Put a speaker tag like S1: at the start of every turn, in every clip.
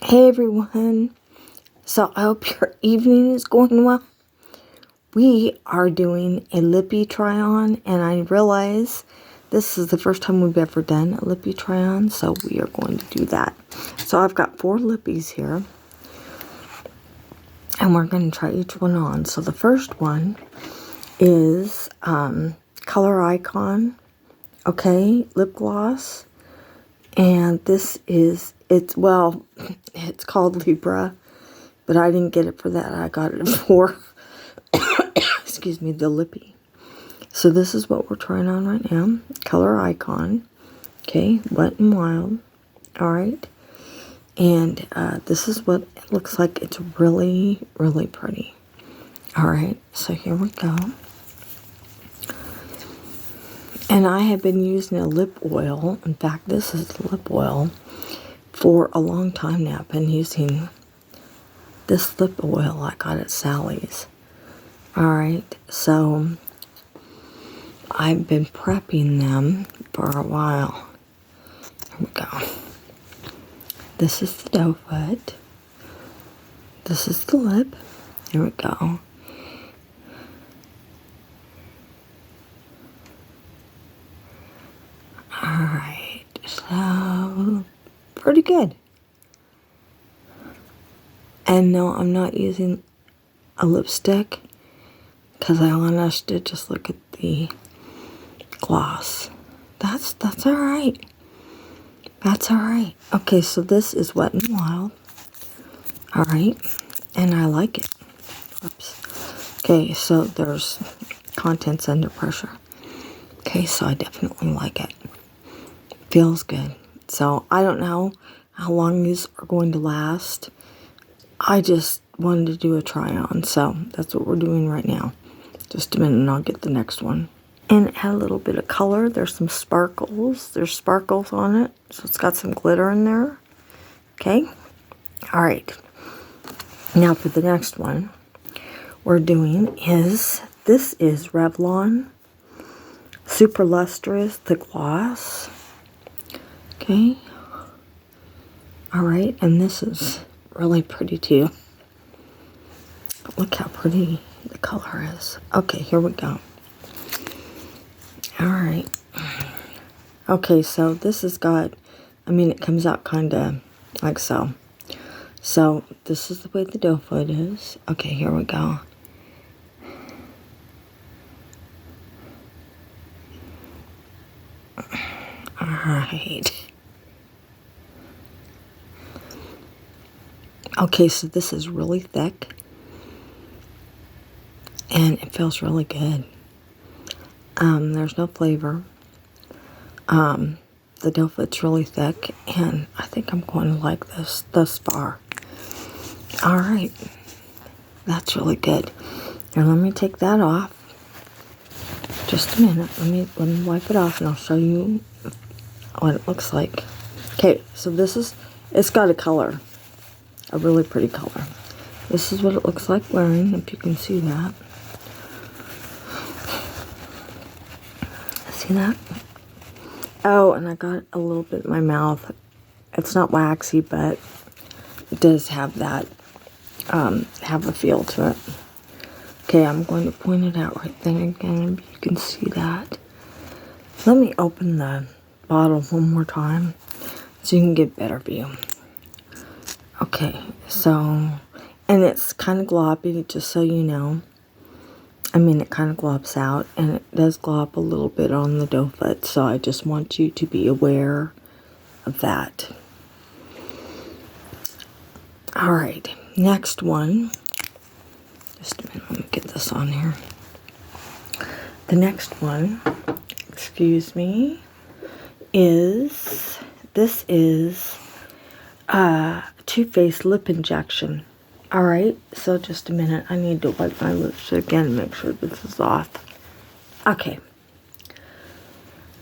S1: Hey everyone, so I hope your evening is going well. We are doing a Lippie try-on, and I realize this is the first time we've ever done a Lippie try-on, so we are going to do that. So I've got 4 Lippies here, and we're going to try each one on. So the first one is Color Icon, okay, lip gloss, and this is, it's called Libra, but I didn't get it for that. I got it for, excuse me, the Lippie. So this is what we're trying on right now. Color Icon. Okay, Wet and Wild. Alright. And this is what it looks like. It's really, really pretty. Alright, so here we go. And I have been using a lip oil. In fact, this is lip oil for a long time now. I've been using this lip oil I got at Sally's. Alright, so I've been prepping them for a while. Here we go. This is the doe foot. This is the lip. Here we go. Alright, so pretty good. And no, I'm not using a lipstick because I want us to just look at the gloss. That's alright. That's alright. Okay, so this is Wet and Wild. Alright, and I like it. Oops. Okay, so there's Contents Under Pressure. Okay, so I definitely like it. Feels good. So I don't know how long these are going to last. I just wanted to do a try on, so that's what we're doing right now. Just a minute and I'll get the next one. And it had a little bit of color. There's some sparkles. There's sparkles on it, so it's got some glitter in there. Okay. All right. Now for the next one we're doing is, this is Revlon Super Lustrous, the gloss. Okay. All right, and this is really pretty too. Look how pretty the color is. Okay, here we go. Alright. Okay, so this has got, it comes out kind of like so. So, this is the way the doe foot is. Okay, here we go. Alright. Okay, so this is really thick. And it feels really good. There's no flavor. The doe foot's really thick, and I think I'm going to like this thus far. Alright. That's really good. Now let me take that off. Just a minute. Let me wipe it off and I'll show you what it looks like. Okay, so this is, it's got a color. A really pretty color. This is what it looks like wearing, if you can see that. See that? Oh, and I got a little bit in my mouth. It's not waxy, but it does have that, have a feel to it. Okay, I'm going to point it out right then again, if you can see that. Let me open the bottle one more time so you can get a better view. Okay, so, and it's kind of gloppy, just so you know. It kind of glops out, and it does glop a little bit on the doe foot, so I just want you to be aware of that. Alright, next one. Just a minute, let me get this on here. The next one, excuse me, is, this is Too Faced Lip Injection. Alright, so just a minute. I need to wipe my lips again and make sure this is off. Okay.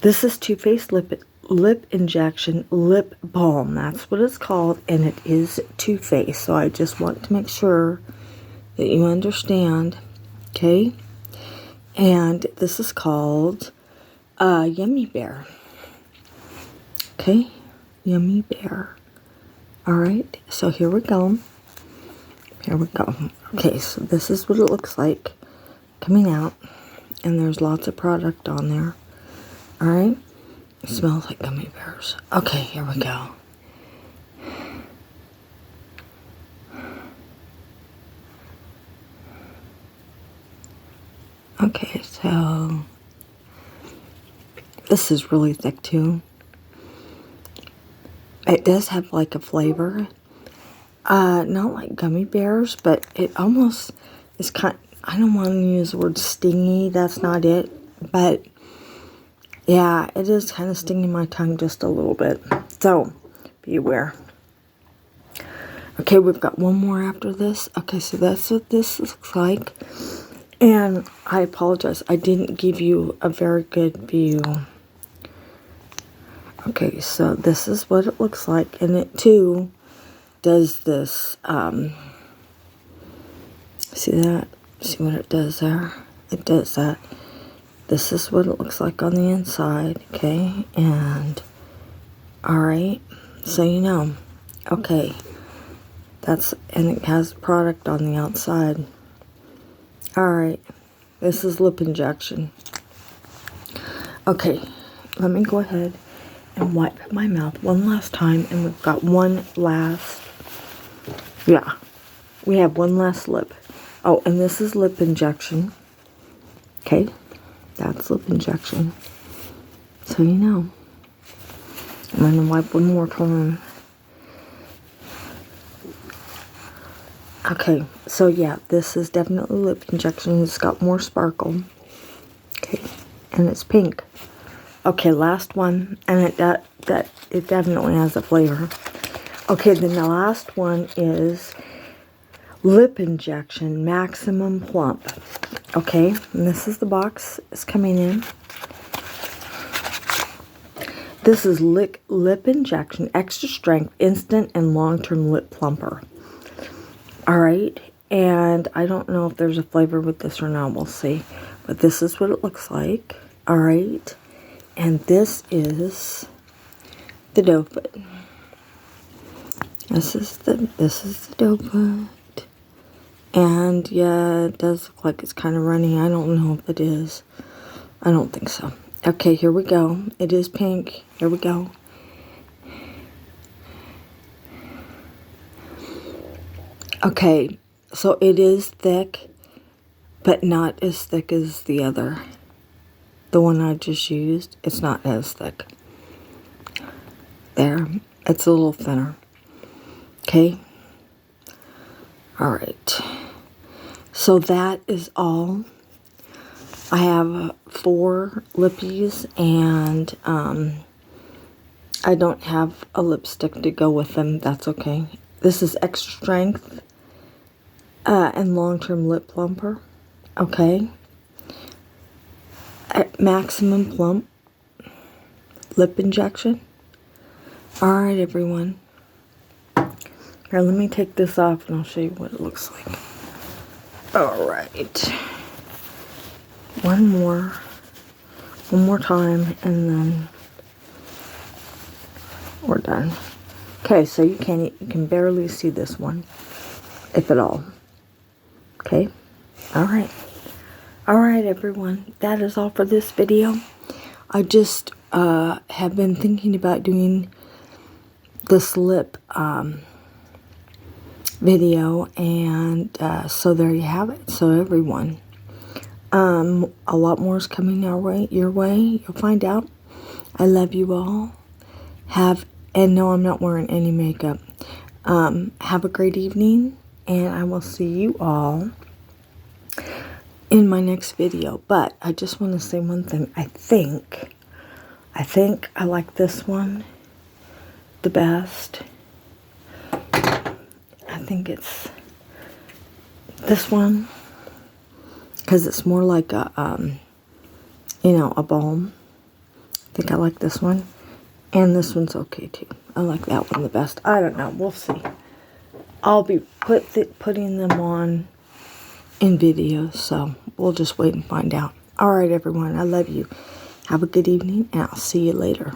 S1: This is Too Faced Lip Injection Lip Balm. That's what it's called, and it is Too Faced. So I just want to make sure that you understand. Okay? And this is called Yummy Bear. Okay? Yummy Bear. Alright, so here we go. Here we go. Okay, so this is what it looks like coming out. And there's lots of product on there. Alright? It smells like gummy bears. Okay, here we go. Okay, so this is really thick too. It does have like a flavor. Not like gummy bears, but it almost is I don't want to use the word stingy, that's not it. But yeah, it is kind of stinging my tongue just a little bit. So, be aware. Okay, we've got one more after this. Okay, so that's what this looks like. And I apologize, I didn't give you a very good view. Okay, so this is what it looks like. And it too does this, see that? See what it does there? It does that. This is what it looks like on the inside, okay? And, alright, so you know. Okay, and it has product on the outside. Alright, this is lip injection. Okay, let me go ahead and wipe my mouth one last time, and we've got one last, yeah, we have one last lip. Oh, and this is lip injection. Okay, that's lip injection. So you know. I'm going to wipe one more time. Okay, so yeah, this is definitely lip injection. It's got more sparkle. Okay, and it's pink. Okay, last one, and it definitely has a flavor. Okay, then the last one is lip injection maximum plump. Okay, and this is the box it's coming in. This is lip injection extra strength instant and long-term lip plumper. Alright, and I don't know if there's a flavor with this or not, we'll see. But this is what it looks like. Alright, and this is the dough foot. This is the dough foot. And yeah, it does look like it's kind of runny. I don't know if it is. I don't think so. Okay, here we go. It is pink. Here we go. Okay, so it is thick, but not as thick as the other. The one I just used, it's not as thick. There, it's a little thinner. Okay. Alright. So that is all. I have 4 lippies, and I don't have a lipstick to go with them. That's okay. This is extra strength and long-term lip plumper. Okay. At maximum plump lip injection. Alright, everyone. Here, let me take this off and I'll show you what it looks like. Alright. One more time, and then we're done. Okay, so you can barely see this one, if at all. Okay? Alright. Alright, everyone. That is all for this video. I just have been thinking about doing this lip video, and so there you have it. So everyone, a lot more is coming your way. You'll find out. I love you all. And no, I'm not wearing any makeup. Have a great evening, and I will see you all in my next video. But I just want to say one thing. I think I like this one the best. I think it's this one, because it's more like a a balm. I think I like this one, and this one's okay too. I like that one the best. I don't know, we'll see. I'll be putting them on in videos, so we'll just wait and find out. Alright, everyone, I love you. Have a good evening, and I'll see you later.